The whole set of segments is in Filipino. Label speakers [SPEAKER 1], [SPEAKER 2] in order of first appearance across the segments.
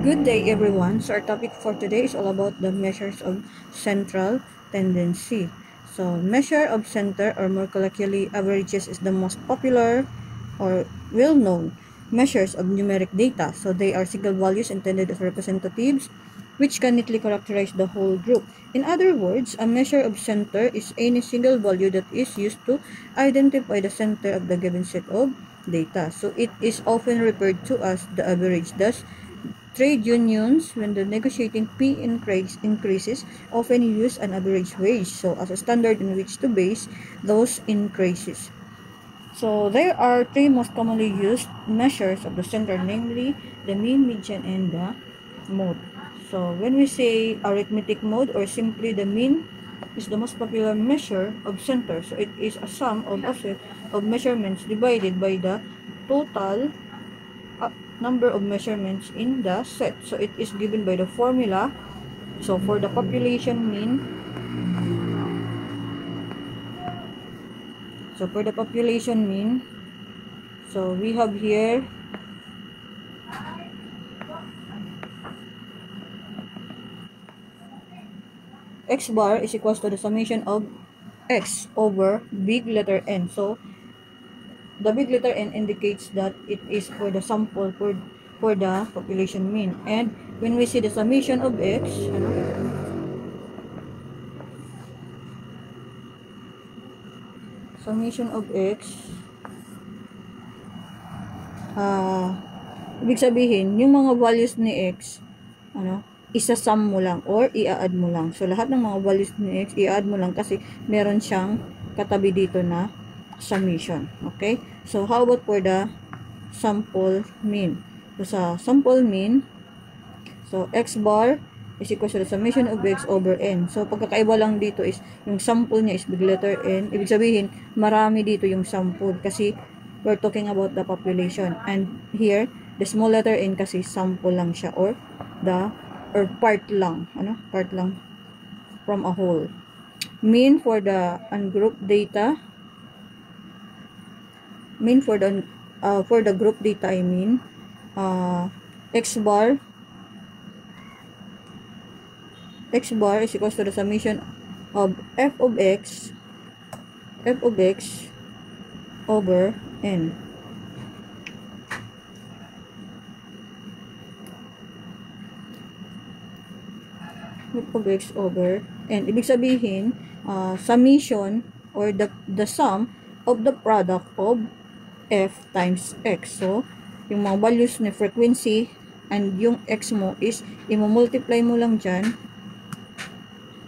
[SPEAKER 1] Good day everyone. So our topic for today is all about the measures of central tendency. So measure of center, or more colloquially averages, is the most popular or well-known measures of numeric data. So they are single values intended as representatives which can neatly characterize the whole group. In other words, a measure of center is any single value that is used to identify the center of the given set of data. So it is often referred to as the average. Thus, trade unions, when the negotiating P increases, often use an average wage, so as a standard in which to base those increases. So there are three most commonly used measures of the center, namely the mean, median, and the mode. So when we say arithmetic mode, or simply the mean, is the most popular measure of center. So it is a sum of a set of measurements divided by the total number of measurements in the set. So it is given by the formula. So for the population mean, so we have here x bar is equals to the summation of x over big letter N. So the big letter N indicates that it is for the sample for the population mean. And when we see the summation of x, ibig sabihin, yung mga values ni x, isa-sum mo lang or i-add mo lang. So, lahat ng mga values ni x, i-add mo lang kasi meron siyang katabi dito na summation. Okay? So, how about for the sample mean? So, sa sample mean, so, x bar is equal to the summation of x over n. So, pagkakaiba lang dito is, yung sample niya is big letter N. Ibig sabihin, marami dito yung sample kasi we're talking about the population. And here, the small letter N kasi sample lang siya, or part lang, part lang from a whole. Mean for the ungrouped data, for the group data, x bar is equals to the summation of f of x over n. F of x over n. Ibig sabihin, summation or the sum of the product of f times x. So, yung mga values ni frequency and yung x mo is i-multiply mo lang dyan.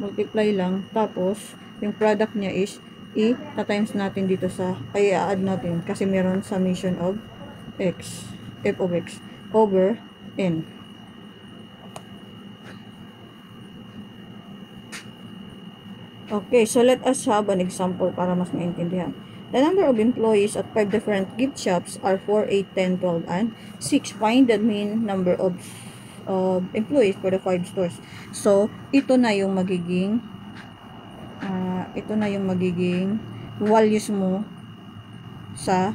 [SPEAKER 1] Multiply lang. Tapos, yung product niya is i-times natin dito sa, i-add natin kasi meron summation of x, f of x over n. Okay, so let us have an example para mas maintindihan. The number of employees at 5 different gift shops are 4, 8, 10, 12, and 6. Find the mean number of employees for the 5 stores. So, ito na yung magiging values mo sa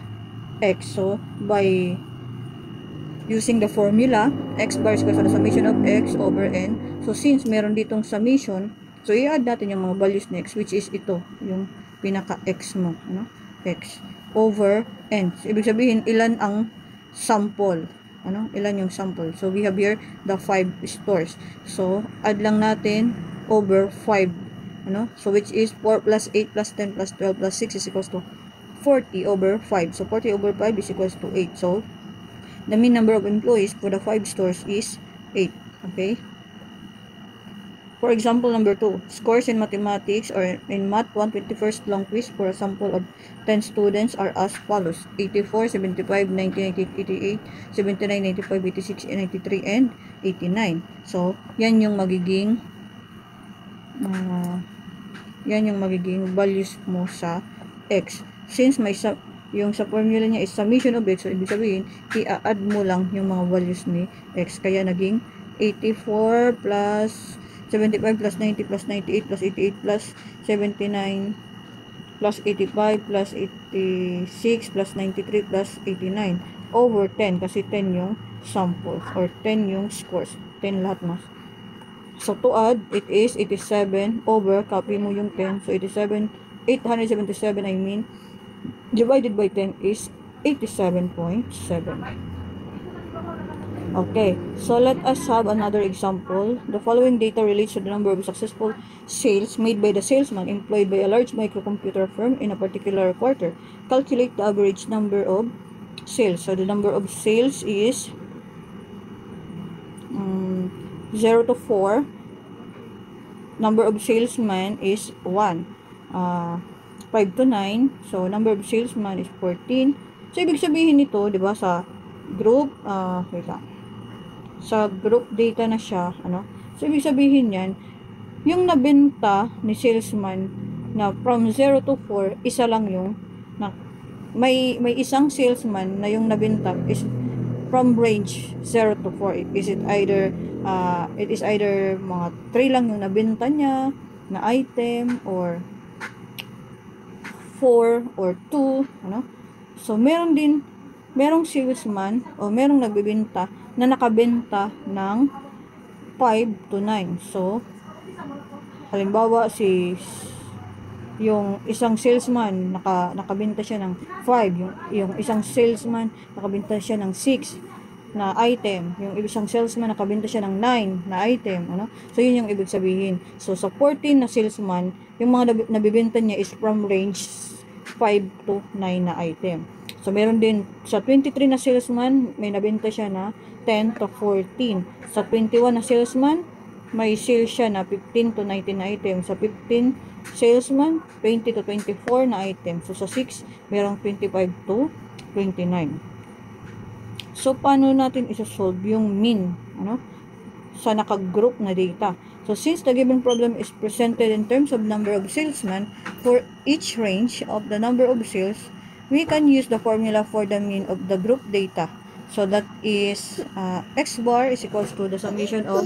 [SPEAKER 1] x. So, by using the formula, x bar is equal to the summation of x over n. So, since meron ditong summation, so i-add natin yung mga values ni x, which is ito, yung pinaka-x mo, x over n. So, ibig sabihin, ilan ang sample? Ilan yung sample? So, we have here the 5 stores. So, add lang natin over 5. So, which is 4 plus 8 plus 10 plus 12 plus 6 is equals to 40 over 5. So, 40 over 5 is equals to 8. So, the mean number of employees for the 5 stores is 8. Okay? For example, number 2, scores in mathematics or in Math 121st long quiz for a sample of 10 students are as follows: 84, 75, 90, 88, 79, 95, 86, 93, and 89. So, yan yung magiging values mo sa x. Since may yung sa formula niya is summation of x, so ibig sabihin, i-add mo lang yung mga values ni x. Kaya naging 84 plus 75 plus 90 plus 98 plus 88 plus 79 plus 85 plus 86 plus 93 plus 89 over 10 kasi 10 yung samples or 10 yung scores. 10 lahat na. So, to add, it is 87 over, copy mo yung 10. So, 877, I mean, divided by 10 is 87.7. Okay, so let us have another example. The following data relates to the number of successful sales made by the salesman employed by a large microcomputer firm in a particular quarter. Calculate the average number of sales. So the number of sales is 0 to 4. Number of salesmen is 1. 5 to 9. So number of salesman is 14. So ibig sabihin nito, 'di ba, sa group wait lang. Sa group data na siya, ano? So ibig sabihin niyan, yung nabenta ni salesman na from 0 to 4, isa lang yung may isang salesman na yung nabenta is from range 0 to 4. Is it either it is either mga 3 lang yung nabenta niya na item or 4 or 2, ano? So merong salesman o merong nagbebenta na nakabenta ng 5 to 9. So, halimbawa yung isang salesman nakabenta siya ng 5, yung isang salesman nakabenta siya ng 6 na item, yung isang salesman nakabenta siya ng 9 na item, ano? So yun yung ibig sabihin. So sa 14 na salesman, yung mga nabibenta niya is from range 5 to 9 na item. So, meron din sa 23 na salesman, may nabenta siya na 10 to 14. Sa 21 na salesman, may sales siya na 15 to 19 na item. Sa 15 salesman, 20 to 24 na item. So, sa 6, merong 25 to 29. So, paano natin isa-solve yung mean, ano, sa naka-group na data? So, since the given problem is presented in terms of number of salesmen for each range of the number of sales, we can use the formula for the mean of the group data. So that is x bar is equals to the summation of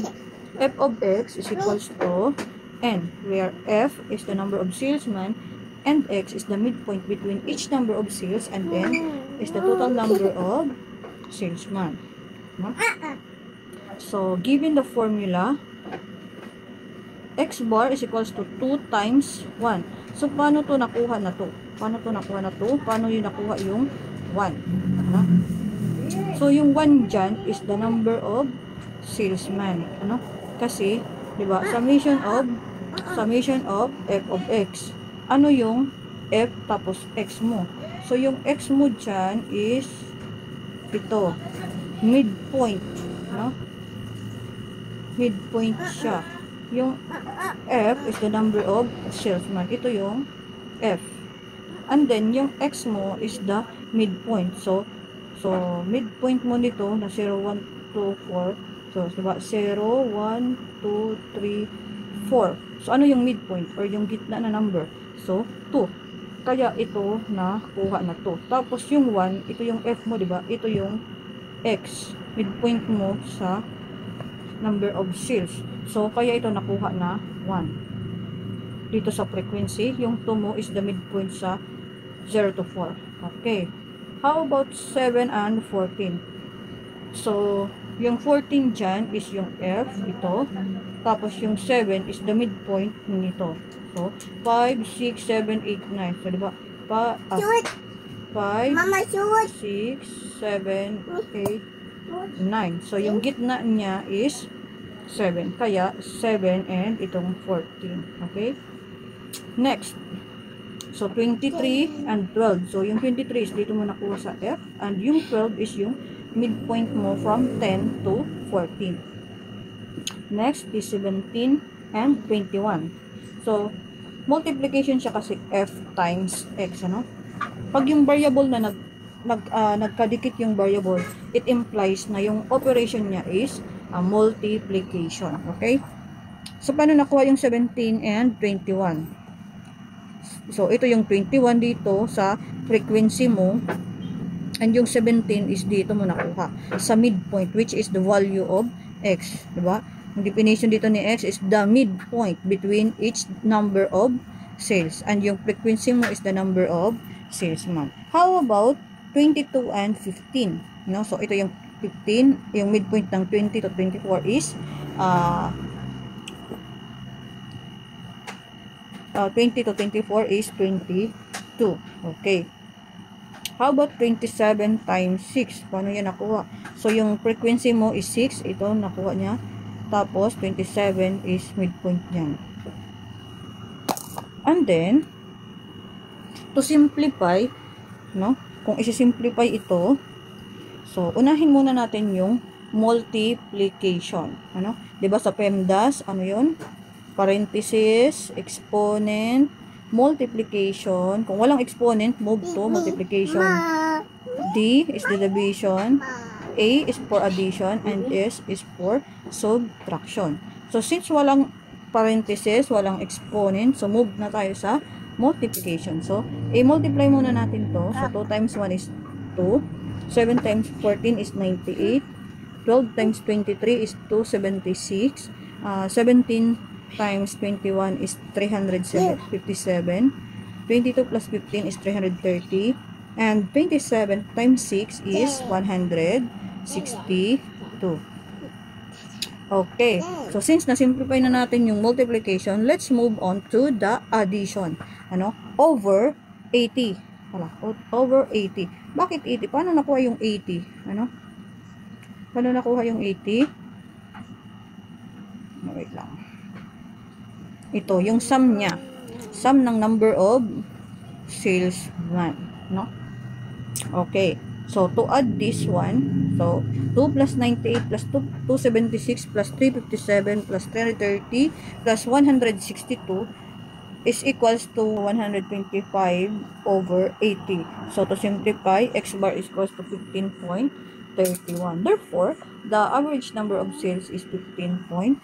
[SPEAKER 1] f of x is equals to n, where f is the number of salesmen and x is the midpoint between each number of sales and n is the total number of salesmen. No? So given the formula, x bar is equals to 2 times 1. So paano to nakuha na to? Paano yung nakuha yung 1? Ano? So, yung 1 dyan is the number of salesman. Ano? Kasi, di ba, summation of f of x. Ano yung f tapos x mo? So, yung x mo dyan is ito. Midpoint. No? Midpoint siya. Yung f is the number of salesman. Ito yung f. And then, yung x mo is the midpoint. So midpoint mo nito na 0, 1, 2, 4. So, diba? 0, 1, 2, 3, 4. So, ano yung midpoint or yung gitna na number? So, 2. Kaya ito na kuha na to. Tapos yung 1, ito yung f mo, diba? Ito yung x. Midpoint mo sa number of sales. So, kaya ito nakuha na 1. Dito sa frequency, yung 2 mo is the midpoint sa 0 to 4. Okay. How about 7 and 14? So, yung 14 dyan is yung F, ito. Tapos yung 7 is the midpoint nito. So, 5, 6, 7, 8, 9. So, diba? 5, 6, 7, 8, 9. So, yung gitna niya is 7. Kaya, 7 and itong 14. Okay? Next. So, 23 and 12. So, yung 23 is dito mo nakuha sa F. And yung 12 is yung midpoint mo from 10 to 14. Next is 17 and 21. So, multiplication siya kasi F times X, ano? Pag yung variable na nagkadikit yung variable, it implies na yung operation niya is multiplication. Okay? So, paano nakuha yung 17 and 21? So, ito yung 21 dito sa frequency mo. And yung 17 is dito mo nakuha. Sa midpoint, which is the value of x. Diba? Ang definition dito ni x is the midpoint between each number of sales. And yung frequency mo is the number of salesman. How about 22 and 15? No? So, ito yung 15, yung midpoint ng 20 to 24 is 20 to 24 is 22. Okay. How about 27 times 6? Paano yan nakuha? So, yung frequency mo is 6. Ito, nakuha niya. Tapos, 27 is midpoint niyan. And then, to simplify, no? Kung isi-simplify ito, so, unahin muna natin yung multiplication. Ano? Diba sa PEMDAS, ano yun? Parenthesis, exponent, multiplication. Kung walang exponent, move to multiplication. D is the division, A is for addition, and S is for subtraction. So, since walang parenthesis, walang exponent, so move na tayo sa multiplication. So, i-multiply muna natin to. So, 2 times 1 is 2. 7 times 14 is 98. 12 times 23 is 276. 17 times 21 is 357. 22 plus 15 is 330. And 27 times 6 is 162. Okay. So, since na-simplify na natin yung multiplication, let's move on to the addition. Ano? Over 80. Wala. Over 80. Bakit 80? Paano nakuha yung 80? Ano? Paano nakuha yung 80? Wait lang. Ito, yung sum niya. Sum ng number of salesman. No? Okay. So, to add this one, so, 2 plus 98 plus 276 plus 357 plus 330 plus 162 is equals to 125 over 80. So, to simplify, x bar is equals to 15.31. Therefore, the average number of sales is 15.31.